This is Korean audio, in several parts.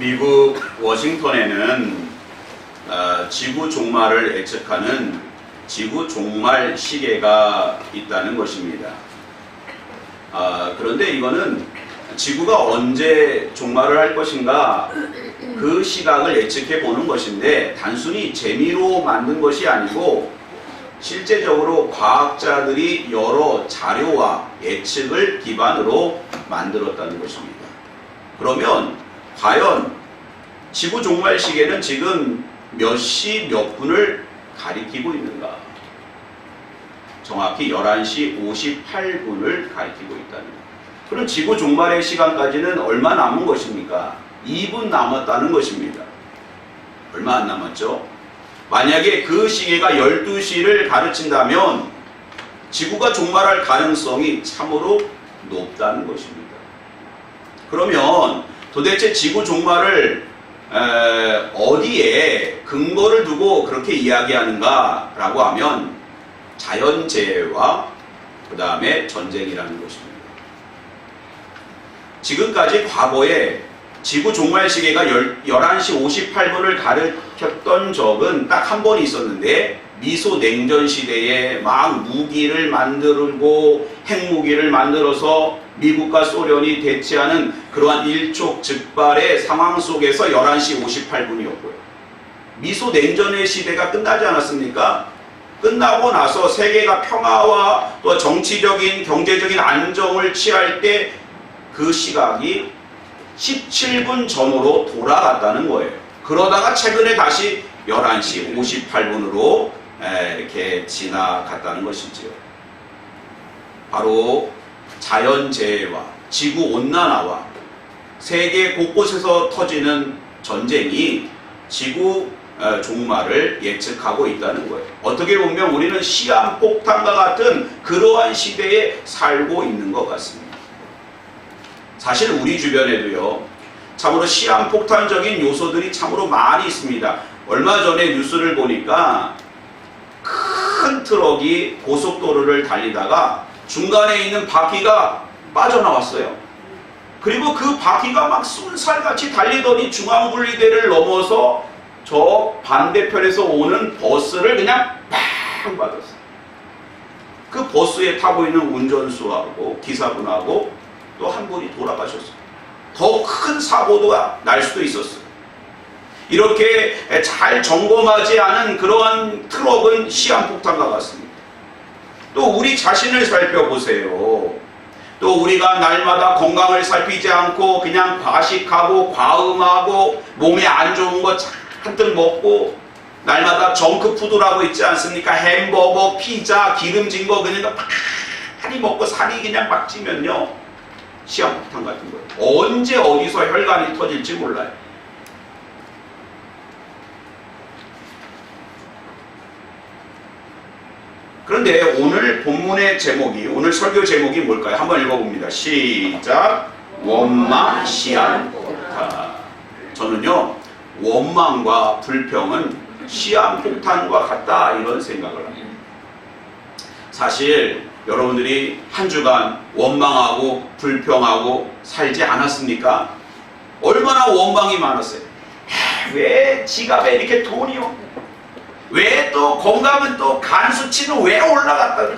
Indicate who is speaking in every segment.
Speaker 1: 미국 워싱턴에는 지구 종말을 예측하는 지구 종말 시계가 있다는 것입니다. 그런데 이거는 지구가 언제 종말을 할 것인가 그 시각을 예측해 보는 것인데 단순히 재미로 만든 것이 아니고 실제적으로 과학자들이 여러 자료와 예측을 기반으로 만들었다는 것입니다. 그러면 과연 지구 종말 시계는 지금 몇 시 몇 분을 가리키고 있는가? 정확히 11시 58분을 가리키고 있다는 것. 그럼 지구 종말의 시간까지는 얼마 남은 것입니까? 2분 남았다는 것입니다. 얼마 안 남았죠? 만약에 그 시계가 12시를 가르친다면 지구가 종말할 가능성이 참으로 높다는 것입니다. 그러면 도대체 지구 종말을 어디에 근거를 두고 그렇게 이야기하는가 라고 하면 자연재해와 그 다음에 전쟁이라는 것입니다. 지금까지 과거에 지구 종말 시계가 11시 58분을 가르쳤던 적은 딱 한 번 있었는데 미소 냉전 시대에 막 무기를 만들고 핵무기를 만들어서 미국과 소련이 대치하는 그러한 일촉즉발의 상황 속에서 11시 58분이었고요. 미소 냉전의 시대가 끝나지 않았습니까? 끝나고 나서 세계가 평화와 또 정치적인 경제적인 안정을 취할 때 그 시각이 17분 전으로 돌아갔다는 거예요. 그러다가 최근에 다시 11시 58분으로 이렇게 지나갔다는 것이지요. 바로 자연재해와 지구온난화와 세계 곳곳에서 터지는 전쟁이 지구 종말을 예측하고 있다는 거예요. 어떻게 보면 우리는 시한폭탄과 같은 그러한 시대에 살고 있는 것 같습니다. 사실 우리 주변에도요, 참으로 시한폭탄적인 요소들이 참으로 많이 있습니다. 얼마 전에 뉴스를 보니까 큰 트럭이 고속도로를 달리다가 중간에 있는 바퀴가 빠져나왔어요. 그리고 그 바퀴가 막 쏜살같이 달리더니 중앙분리대를 넘어서 저 반대편에서 오는 버스를 그냥 팍 받았어요. 그 버스에 타고 있는 운전수하고 기사분하고 또 한 분이 돌아가셨어요. 더 큰 사고가 날 수도 있었어요. 이렇게 잘 점검하지 않은 그러한 트럭은 시한폭탄과 같습니다. 또 우리 자신을 살펴보세요. 또 우리가 날마다 건강을 살피지 않고 그냥 과식하고 과음하고 몸에 안 좋은 거 잔뜩 먹고 날마다 정크푸드라고 있지 않습니까? 햄버거, 피자, 기름진 거 그냥 많이 먹고 살이 그냥 막 찌면요, 시한폭탄 같은 거예요. 언제 어디서 혈관이 터질지 몰라요. 그런데 오늘 본문의 제목이, 오늘 설교 제목이 뭘까요? 한번 읽어봅니다. 시작. 원망, 시한폭탄. 저는요, 원망과 불평은 시한폭탄과 같다 이런 생각을 합니다. 사실 여러분들이 한 주간 원망하고 불평하고 살지 않았습니까? 얼마나 원망이 많았어요. 왜 지갑에 이렇게 돈이 없고, 왜 또 건강은 또 간 수치는 왜 올라갔다.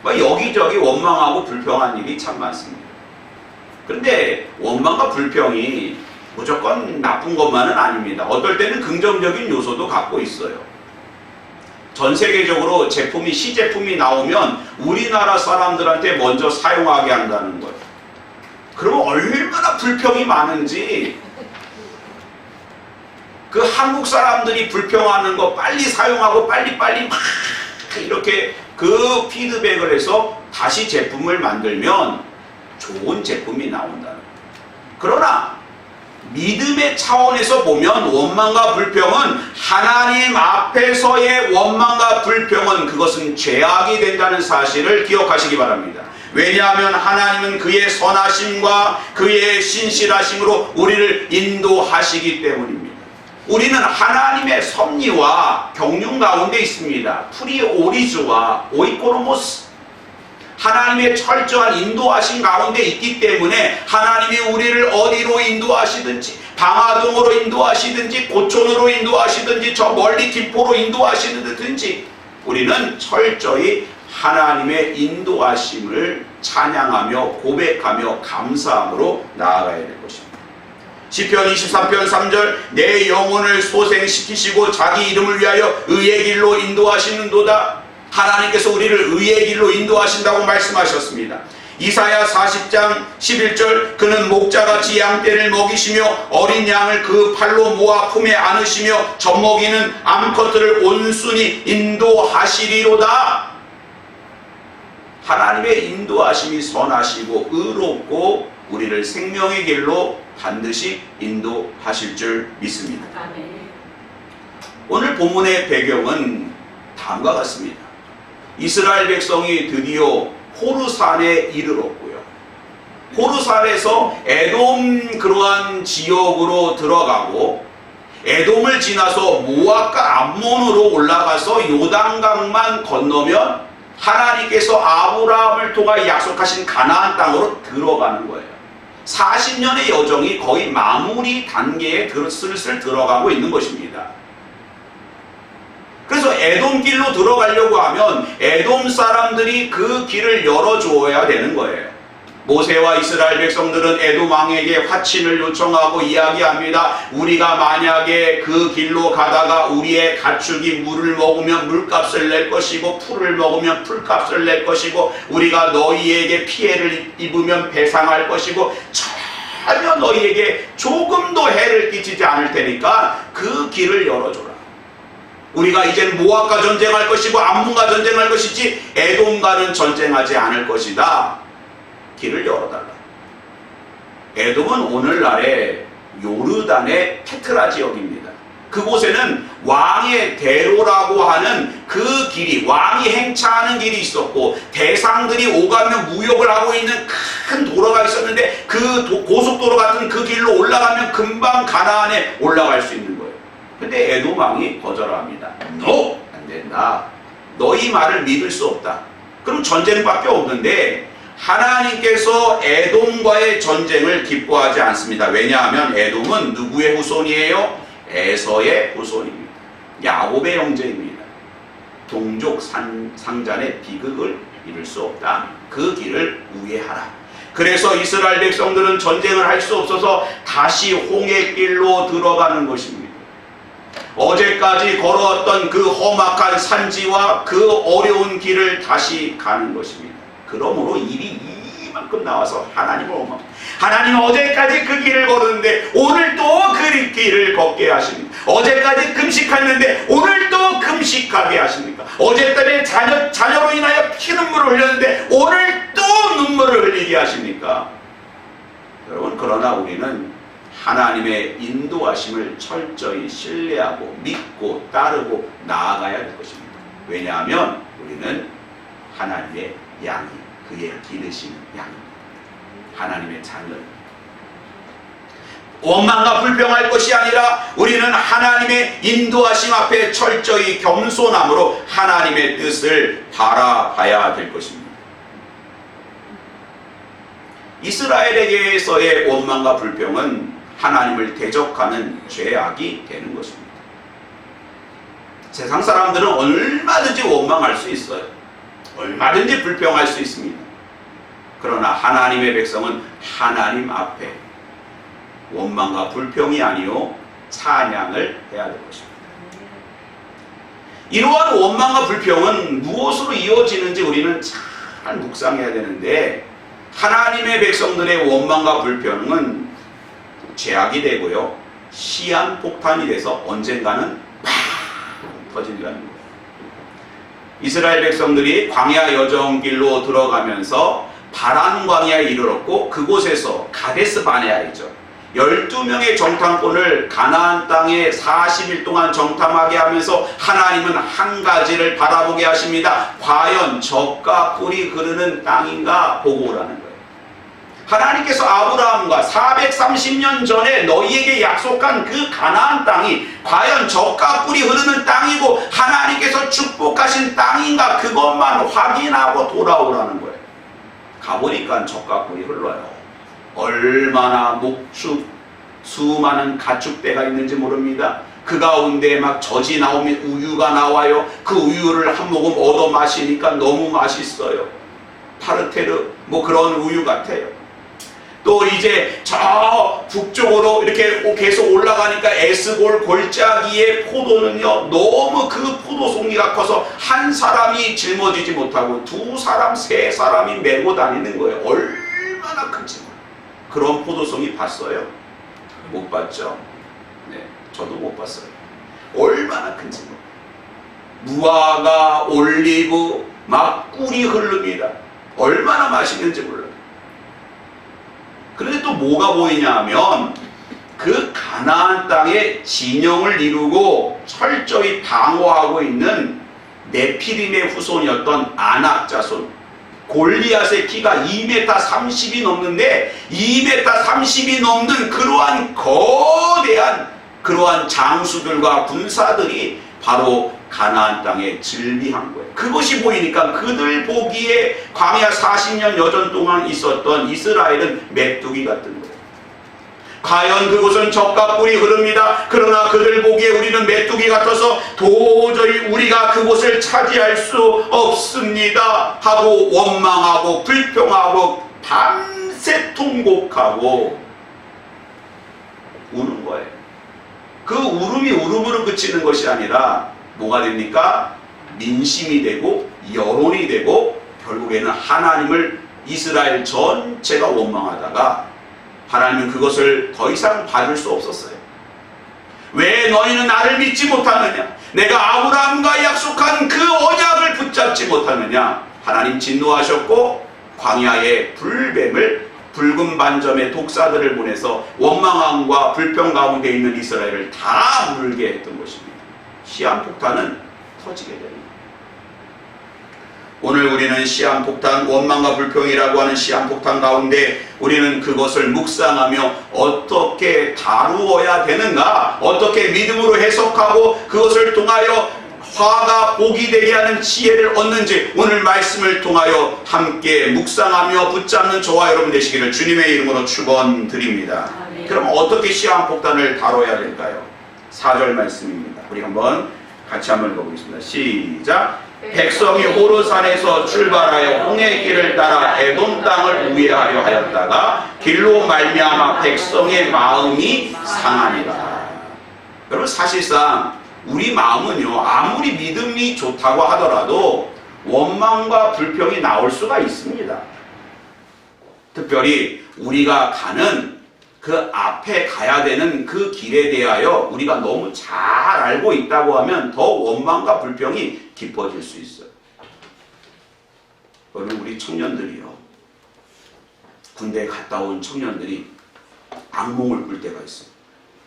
Speaker 1: 여기저기 원망하고 불평한 일이 참 많습니다. 그런데 원망과 불평이 무조건 나쁜 것만은 아닙니다. 어떨 때는 긍정적인 요소도 갖고 있어요. 전 세계적으로 제품이, 시제품이 나오면 우리나라 사람들한테 먼저 사용하게 한다는 거예요. 그러면 얼마나 불평이 많은지 그 한국 사람들이 불평하는 거 빨리 사용하고 빨리빨리 막 이렇게 그 피드백을 해서 다시 제품을 만들면 좋은 제품이 나온다는 거예요. 그러나 믿음의 차원에서 보면 원망과 불평은, 하나님 앞에서의 원망과 불평은 그것은 죄악이 된다는 사실을 기억하시기 바랍니다. 왜냐하면 하나님은 그의 선하심과 그의 신실하심으로 우리를 인도하시기 때문입니다. 우리는 하나님의 섭리와 경륜 가운데 있습니다. 프리오리즈와 오이코노모스, 하나님의 철저한 인도하심 가운데 있기 때문에 하나님이 우리를 어디로 인도하시든지 방화동으로 인도하시든지 고촌으로 인도하시든지 저 멀리 김포로 인도하시든지 우리는 철저히 하나님의 인도하심을 찬양하며 고백하며 감사함으로 나아가야 될 것입니다. 시편 23편 3절 내 영혼을 소생시키시고 자기 이름을 위하여 의의 길로 인도하시는도다. 하나님께서 우리를 의의 길로 인도하신다고 말씀하셨습니다. 이사야 40장 11절 그는 목자같이 양떼를 먹이시며 어린 양을 그 팔로 모아 품에 안으시며 젖먹이는 암컷들을 온순히 인도하시리로다. 하나님의 인도하심이 선하시고 의롭고 우리를 생명의 길로 반드시 인도하실 줄 믿습니다. 오늘 본문의 배경은 다음과 같습니다. 이스라엘 백성이 드디어 호르산에 이르렀고요. 호르산에서 에돔 그러한 지역으로 들어가고 에돔을 지나서 모압과 암몬으로 올라가서 요단강만 건너면 하나님께서 아브라함을 통하여 약속하신 가나안 땅으로 들어가는 거예요. 40년의 여정이 거의 마무리 단계에 슬슬 들어가고 있는 것입니다. 그래서 에돔 길로 들어가려고 하면 에돔 사람들이 그 길을 열어주어야 되는 거예요. 모세와 이스라엘 백성들은 에돔 왕에게 화친을 요청하고 이야기합니다. 우리가 만약에 그 길로 가다가 우리의 가축이 물을 먹으면 물값을 낼 것이고 풀을 먹으면 풀값을 낼 것이고 우리가 너희에게 피해를 입으면 배상할 것이고 전혀 너희에게 조금도 해를 끼치지 않을 테니까 그 길을 열어줘라. 우리가 이제는 모압과 전쟁할 것이고 암몬과 전쟁할 것이지 에돔과는 전쟁하지 않을 것이다. 길을 열어달라. 에돔은 오늘날의 요르단의 페트라 지역입니다. 그곳에는 왕의 대로라고 하는 그 길이 왕이 행차하는 길이 있었고 대상들이 오가며 무역을 하고 있는 큰 도로가 있었는데 그 고속도로 같은 그 길로 올라가면 금방 가나안에 올라갈 수 있는 거예요. 근데 에돔 왕이 거절합니다. No! 안 된다. 너희 말을 믿을 수 없다. 그럼 전쟁밖에 없는데 하나님께서 에돔과의 전쟁을 기뻐하지 않습니다. 왜냐하면 에돔은 누구의 후손이에요? 에서의 후손입니다. 야곱의 형제입니다. 동족 상잔의 비극을 이룰 수 없다. 그 길을 우회하라. 그래서 이스라엘 백성들은 전쟁을 할 수 없어서 다시 홍해길로 들어가는 것입니다. 어제까지 걸어왔던 그 험악한 산지와 그 어려운 길을 다시 가는 것입니다. 그러므로 일이 이만큼 나와서 하나님을 원망합니다. 하나님 어제까지 그 길을 걸었는데 오늘 또 그 길을 걷게 하십니까? 어제까지 금식했는데 오늘 또 금식하게 하십니까? 어제 때문에 자녀로 인하여 피눈물을 흘렸는데 오늘 또 눈물을 흘리게 하십니까? 여러분, 그러나 우리는 하나님의 인도하심을 철저히 신뢰하고 믿고 따르고 나아가야 될 것입니다. 왜냐하면 우리는 하나님의 양이 그의 기르신 양입니다. 하나님의 자녀입니다. 원망과 불평할 것이 아니라 우리는 하나님의 인도하심 앞에 철저히 겸손함으로 하나님의 뜻을 바라봐야 될 것입니다. 이스라엘에게서의 원망과 불평은 하나님을 대적하는 죄악이 되는 것입니다. 세상 사람들은 얼마든지 원망할 수 있어요. 얼마든지 불평할 수 있습니다. 그러나 하나님의 백성은 하나님 앞에 원망과 불평이 아니요 찬양을 해야 될 것입니다. 이러한 원망과 불평은 무엇으로 이어지는지 우리는 잘 묵상해야 되는데 하나님의 백성들의 원망과 불평은 죄악이 되고요 시한폭탄이 돼서 언젠가는 팍 터진다는 거예요. 이스라엘 백성들이 광야 여정길로 들어가면서 바란 광야에 이르렀고 그곳에서 가데스 바네아이죠. 12명의 정탐꾼을 가나안 땅에 40일 동안 정탐하게 하면서 하나님은 한 가지를 바라보게 하십니다. 과연 젖과 꿀이 흐르는 땅인가 보고 오라는 거예요. 하나님께서 아브라함과 430년 전에 너희에게 약속한 그 가나안 땅이 과연 젖과 꿀이 흐르는 땅이고 하나님께서 축복하신 땅인가 그것만 확인하고 돌아오라는 거예요. 가보니까 젖과 꿀이 흘러요. 얼마나 수많은 가축대가 있는지 모릅니다. 그 가운데 막 젖이 나오면 우유가 나와요. 그 우유를 한 모금 얻어 마시니까 너무 맛있어요. 파르테르 뭐 그런 우유 같아요. 또 이제 저 북쪽으로 이렇게 계속 올라가니까 에스골 골짜기의 포도는요, 너무 그 포도송이가 커서 한 사람이 짊어지지 못하고 두 사람, 세 사람이 메고 다니는 거예요. 얼마나 큰지. 그런 포도송이 봤어요? 못 봤죠? 네, 저도 못 봤어요. 얼마나 큰지. 무화과, 올리브, 막 꿀이 흐릅니다. 얼마나 맛있는지 몰라요. 그런데 또 뭐가 보이냐 하면 그 가나안 땅의 진영을 이루고 철저히 방어하고 있는 네피림의 후손이었던 아낙 자손, 골리앗의 키가 2m 30이 넘는데 2m 30이 넘는 그러한 거대한 그러한 장수들과 군사들이 바로 가나안 땅에 즐비한 거예요. 그것이 보이니까 그들 보기에 광야 40년 여전 동안 있었던 이스라엘은 메뚜기 같은 거예요. 과연 그곳은 젖과 꿀이 흐릅니다. 그러나 그들 보기에 우리는 메뚜기 같아서 도저히 우리가 그곳을 차지할 수 없습니다 하고 원망하고 불평하고 밤새 통곡하고 우는 거예요. 그 울음이 울음으로 그치는 것이 아니라 뭐가 됩니까? 민심이 되고 여론이 되고 결국에는 하나님을 이스라엘 전체가 원망하다가 하나님은 그것을 더 이상 받을 수 없었어요. 왜 너희는 나를 믿지 못하느냐? 내가 아브라함과 약속한 그 언약을 붙잡지 못하느냐? 하나님 진노하셨고 광야의 불뱀을 붉은 반점의 독사들을 보내서 원망함과 불평 가운데 있는 이스라엘을 다 물게 했던 것입니다. 시한폭탄은 터지게 됩니다. 오늘 우리는 시한폭탄, 원망과 불평이라고 하는 시한폭탄 가운데 우리는 그것을 묵상하며 어떻게 다루어야 되는가, 어떻게 믿음으로 해석하고 그것을 통하여 화가 복이 되게 하는 지혜를 얻는지 오늘 말씀을 통하여 함께 묵상하며 붙잡는 저와 여러분 되시기를 주님의 이름으로 축원드립니다. 그럼 어떻게 시한폭탄을 다뤄야 될까요? 4절 말씀입니다. 우리 같이 한번 읽어보겠습니다. 시작. 백성이 호르산에서 출발하여 홍해 길을 따라 에돔 땅을 우회하려 하였다가 길로 말미암아 백성의 마음이 상하니라. 여러분, 사실상 우리 마음은요, 아무리 믿음이 좋다고 하더라도 원망과 불평이 나올 수가 있습니다. 특별히 우리가 가는 그 앞에 가야 되는 그 길에 대하여 우리가 너무 잘 알고 있다고 하면 더 원망과 불평이 깊어질 수 있어요. 여러분, 우리 청년들이요, 군대에 갔다 온 청년들이 악몽을 꿀 때가 있어요.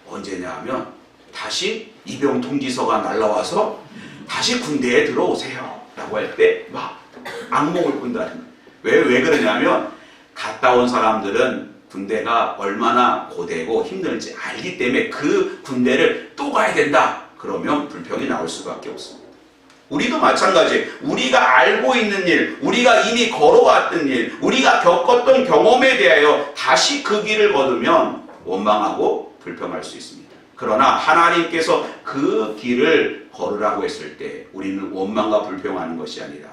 Speaker 1: 언제냐 하면 다시 입영 통지서가 날라와서 다시 군대에 들어오세요 라고 할 때 막 악몽을 꾼다는 거예요. 왜 그러냐면 갔다 온 사람들은 군대가 얼마나 고되고 힘들지 알기 때문에 그 군대를 또 가야 된다 그러면 불평이 나올 수밖에 없습니다. 우리도 마찬가지. 우리가 알고 있는 일, 우리가 이미 걸어왔던 일, 우리가 겪었던 경험에 대하여 다시 그 길을 걸으면 원망하고 불평할 수 있습니다. 그러나 하나님께서 그 길을 걸으라고 했을 때 우리는 원망과 불평하는 것이 아니라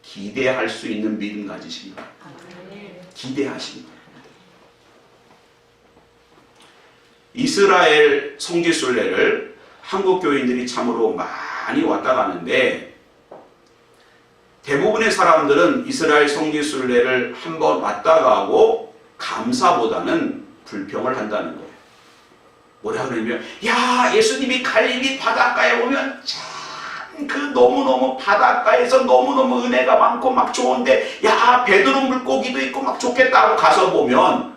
Speaker 1: 기대할 수 있는 믿음 가지십니다. 기대하십니다. 이스라엘 성지순례를 한국 교인들이 참으로 많이 왔다 가는데 대부분의 사람들은 이스라엘 성지순례를 한번 왔다 가고 감사보다는 불평을 한다는 거예요. 뭐라 그러냐면, 야, 예수님이 갈릴리 바닷가에 오면 참 그 너무너무 바닷가에서 너무너무 은혜가 많고 막 좋은데, 야, 베드로 물고기도 있고 막 좋겠다 하고 가서 보면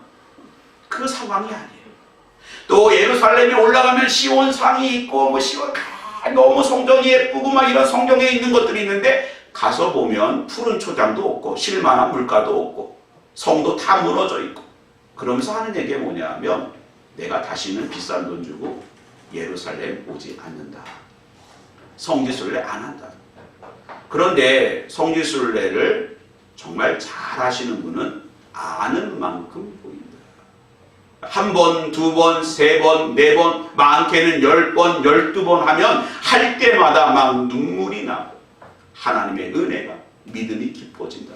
Speaker 1: 그 상황이 아니에요. 또 예루살렘에 올라가면 시온상이 있고 뭐 시온 너무 성전이 예쁘고 막 이런 성경에 있는 것들이 있는데 가서 보면 푸른 초장도 없고 실만한 물가도 없고 성도 다 무너져 있고 그러면서 하는 얘기가 뭐냐 하면 내가 다시는 비싼 돈 주고 예루살렘 오지 않는다. 성지순례 안 한다. 그런데 성지순례를 정말 잘 하시는 분은 아는 만큼 보인다. 한 번, 두 번, 세 번, 네 번, 많게는 10번, 12번 하면 할 때마다 막 눈물이 나고 하나님의 은혜가 믿음이 깊어진다.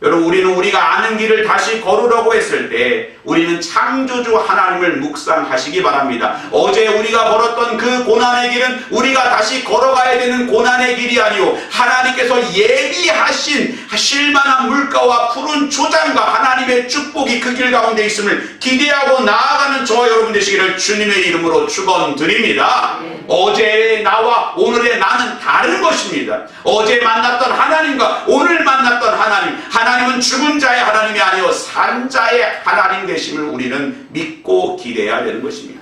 Speaker 1: 여러분, 우리는 우리가 아는 길을 다시 걸으려고 했을 때 우리는 창조주 하나님을 묵상하시기 바랍니다. 어제 우리가 걸었던 그 고난의 길은 우리가 다시 걸어가야 되는 고난의 길이 아니오, 하나님께서 예비하신 쉴만한 물가와 푸른 초장과 하나님의 축복이 그 길 가운데 있음을 기대하고 나아가는 저와 여러분 되시기를 주님의 이름으로 축원드립니다. 어제의 나와 오늘의 나는 다른 것입니다. 어제 만났던 하나님과 오늘 만났던 하나님은 죽은 자의 하나님이 아니요 산 자의 하나님 되심을 우리는 믿고 기대해야 되는 것입니다.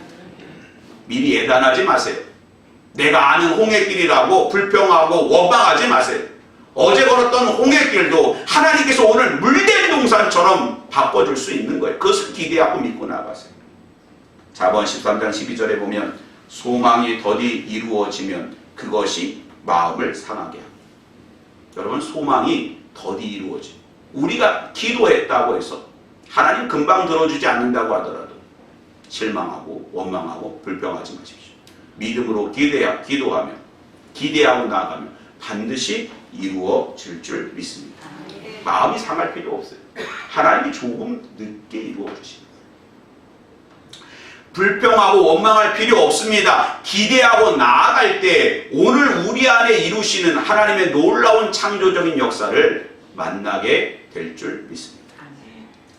Speaker 1: 미리 예단하지 마세요. 내가 아는 홍해길이라고 불평하고 원망하지 마세요. 어제 걸었던 홍해길도 하나님께서 오늘 물된 동산처럼 바꿔줄 수 있는 거예요. 그것을 기대하고 믿고 나가세요. 자번 13장 12절에 보면 소망이 더디 이루어지면 그것이 마음을 상하게 합니다. 여러분, 소망이 더디 이루어지면 우리가 기도했다고 해서 하나님 금방 들어주지 않는다고 하더라도 실망하고 원망하고 불평하지 마십시오. 믿음으로 기도하며 기대하고 나아가면 반드시 이루어질 줄 믿습니다. 마음이 상할 필요 없어요. 하나님이 조금 늦게 이루어 주십니다. 불평하고 원망할 필요 없습니다. 기대하고 나아갈 때 오늘 우리 안에 이루시는 하나님의 놀라운 창조적인 역사를 만나게 될 줄 믿습니다.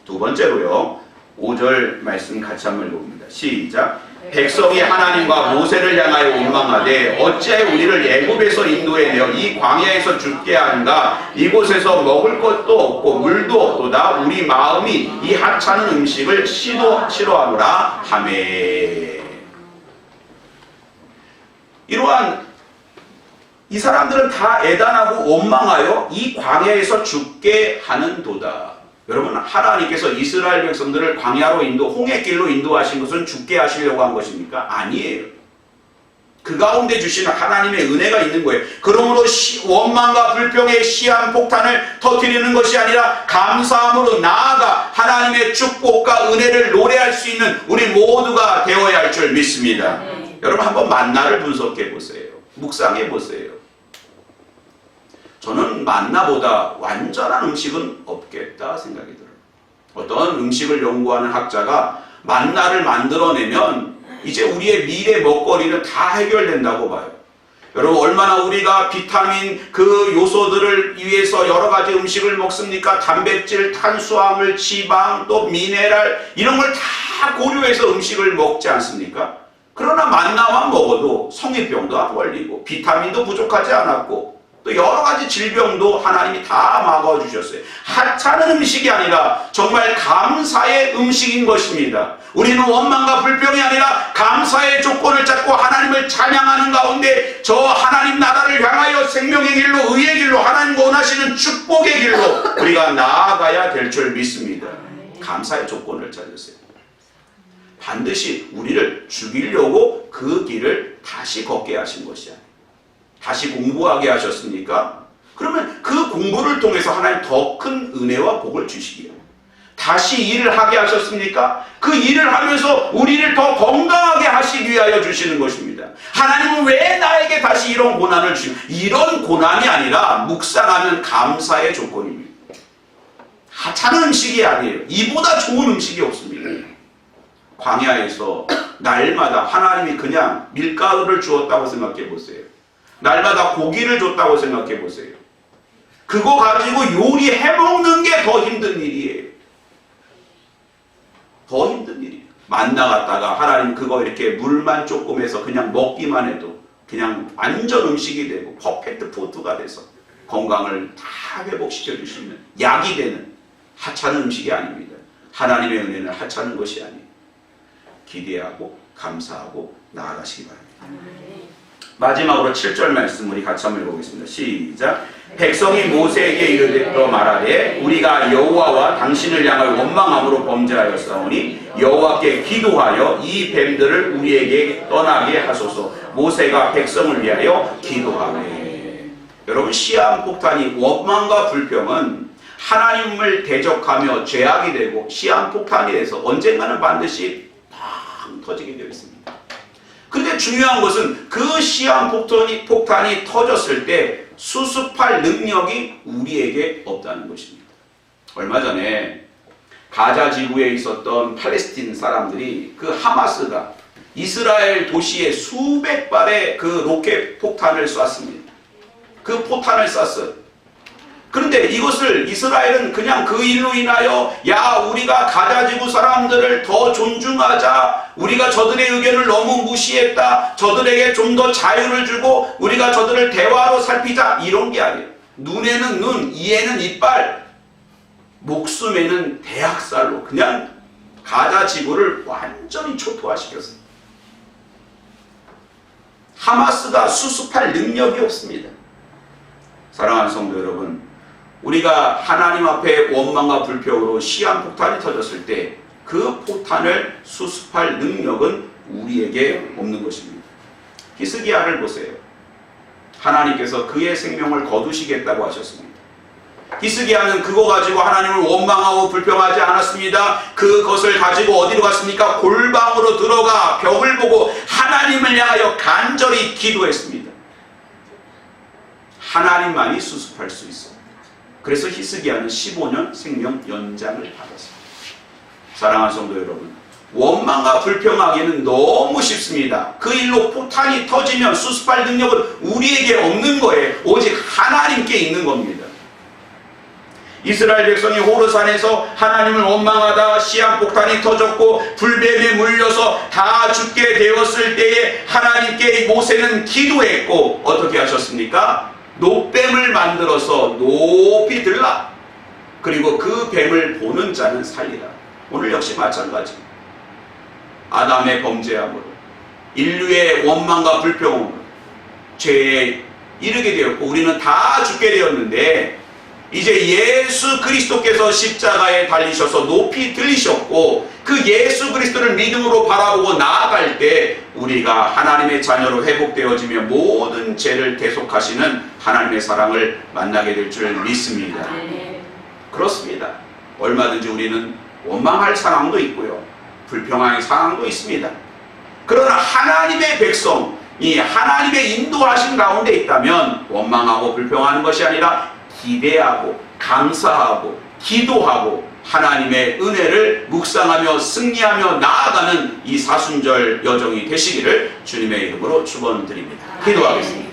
Speaker 1: 두 번째로요, 5절 말씀 같이 한번 읽어봅니다. 시작. 백성이 하나님과 모세를 향하여 원망하되 어찌하여 우리를 애굽에서 인도해내어 이 광야에서 죽게 하는가? 이곳에서 먹을 것도 없고 물도 없도다. 우리 마음이 이 하찮은 음식을 싫어하노라 하매. 이러한 이 사람들은 다 애단하고 원망하여 이 광야에서 죽게 하는도다. 여러분, 하나님께서 이스라엘 백성들을 광야로 홍해길로 인도하신 것은 죽게 하시려고 한 것입니까? 아니에요. 그 가운데 주시는 하나님의 은혜가 있는 거예요. 그러므로 원망과 불평의 시한폭탄을 터뜨리는 것이 아니라 감사함으로 나아가 하나님의 축복과 은혜를 노래할 수 있는 우리 모두가 되어야 할 줄 믿습니다. 여러분, 한번 만나를 분석해 보세요. 묵상해 보세요. 저는 만나보다 완전한 음식은 없겠다 생각이 들어요. 어떤 음식을 연구하는 학자가 만나를 만들어내면 이제 우리의 미래 먹거리는 다 해결된다고 봐요. 여러분, 얼마나 우리가 비타민 그 요소들을 위해서 여러 가지 음식을 먹습니까? 단백질, 탄수화물, 지방, 또 미네랄 이런 걸 다 고려해서 음식을 먹지 않습니까? 그러나 만나만 먹어도 성인병도 안 걸리고 비타민도 부족하지 않았고 또 여러 가지 질병도 하나님이 다 막아주셨어요. 하찮은 음식이 아니라 정말 감사의 음식인 것입니다. 우리는 원망과 불평이 아니라 감사의 조건을 찾고 하나님을 찬양하는 가운데 저 하나님 나라를 향하여 생명의 길로, 의의 길로, 하나님 원하시는 축복의 길로 우리가 나아가야 될 줄 믿습니다. 감사의 조건을 찾으세요. 반드시 우리를 죽이려고 그 길을 다시 걷게 하신 것이 아니에요. 다시 공부하게 하셨습니까? 그러면 그 공부를 통해서 하나님 더 큰 은혜와 복을 주시기에 다시 일을 하게 하셨습니까? 그 일을 하면서 우리를 더 건강하게 하시기 위하여 주시는 것입니다. 하나님은 왜 나에게 다시 이런 고난을 주시는, 이런 고난이 아니라 묵상하면 감사의 조건입니다. 하찮은 음식이 아니에요. 이보다 좋은 음식이 없습니다. 광야에서 날마다 하나님이 그냥 밀가루를 주었다고 생각해 보세요. 날마다 고기를 줬다고 생각해 보세요. 그거 가지고 요리해 먹는 게 더 힘든 일이에요. 더 힘든 일이에요. 만나 갔다가 하나님 그거 이렇게 물만 조금 해서 그냥 먹기만 해도 그냥 완전 음식이 되고 퍼펙트 푸드가 돼서 건강을 다 회복시켜 주시는 약이 되는 하찮은 음식이 아닙니다. 하나님의 은혜는 하찮은 것이 아니에요. 기대하고 감사하고 나아가시기 바랍니다. 마지막으로 7절 말씀 우리 같이 한번 읽어보겠습니다. 시작. 백성이 모세에게 이르되 말하되 우리가 여호와와 당신을 향하여 원망함으로 범죄하였사오니 여호와께 기도하여 이 뱀들을 우리에게 떠나게 하소서. 모세가 백성을 위하여 기도하네. 여러분, 시한폭탄이 원망과 불평은 하나님을 대적하며 죄악이 되고 시한폭탄이 돼서 언젠가는 반드시 팡 터지게 되어 있습니다. 근데 중요한 것은 그 시한폭탄이 터졌을 때 수습할 능력이 우리에게 없다는 것입니다. 얼마 전에 가자 지구에 있었던 팔레스틴 사람들이 그 하마스가 이스라엘 도시에 수백 발의 그 로켓 폭탄을 쐈습니다. 그 포탄을 쐈어요. 그런데 이것을 이스라엘은 그냥 그 일로 인하여 야 우리가 가자 지구 사람들을 더 존중하자, 우리가 저들의 의견을 너무 무시했다, 저들에게 좀 더 자유를 주고 우리가 저들을 대화로 살피자, 이런 게 아니에요. 눈에는 눈, 이에는 이빨, 목숨에는 대학살로 그냥 가자 지구를 완전히 초토화시켰어요. 하마스가 수습할 능력이 없습니다. 사랑하는 성도 여러분, 우리가 하나님 앞에 원망과 불평으로 시한폭탄이 터졌을 때 그 폭탄을 수습할 능력은 우리에게 없는 것입니다. 히스기야를 보세요. 하나님께서 그의 생명을 거두시겠다고 하셨습니다. 히스기야는 그거 가지고 하나님을 원망하고 불평하지 않았습니다. 그것을 가지고 어디로 갔습니까? 골방으로 들어가 벽을 보고 하나님을 향하여 간절히 기도했습니다. 하나님만이 수습할 수 있습니다. 그래서 히스기야는 15년 생명 연장을 받았습니다. 사랑하는 성도 여러분, 원망과 불평하기는 너무 쉽습니다. 그 일로 폭탄이 터지면 수습할 능력은 우리에게 없는 거예요. 오직 하나님께 있는 겁니다. 이스라엘 백성이 호르산에서 하나님을 원망하다 시한폭탄이 터졌고 불뱀에 물려서 다 죽게 되었을 때에 하나님께 모세는 기도했고 어떻게 하셨습니까? 노뱀을 만들어서 높이 들라. 그리고 그 뱀을 보는 자는 살리라. 오늘 역시 마찬가지입니다. 아담의 범죄함으로 인류의 원망과 불평으로 죄에 이르게 되었고 우리는 다 죽게 되었는데 이제 예수 그리스도께서 십자가에 달리셔서 높이 들리셨고 그 예수 그리스도를 믿음으로 바라보고 나아갈 때 우리가 하나님의 자녀로 회복되어지며 모든 죄를 대속하시는 하나님의 사랑을 만나게 될 줄 믿습니다. 그렇습니다. 얼마든지 우리는 원망할 상황도 있고요, 불평할 상황도 있습니다. 그러나 하나님의 백성, 이 하나님의 인도하신 가운데 있다면 원망하고 불평하는 것이 아니라 기대하고 감사하고 기도하고 하나님의 은혜를 묵상하며 승리하며 나아가는 이 사순절 여정이 되시기를 주님의 이름으로 축원드립니다. 기도하겠습니다.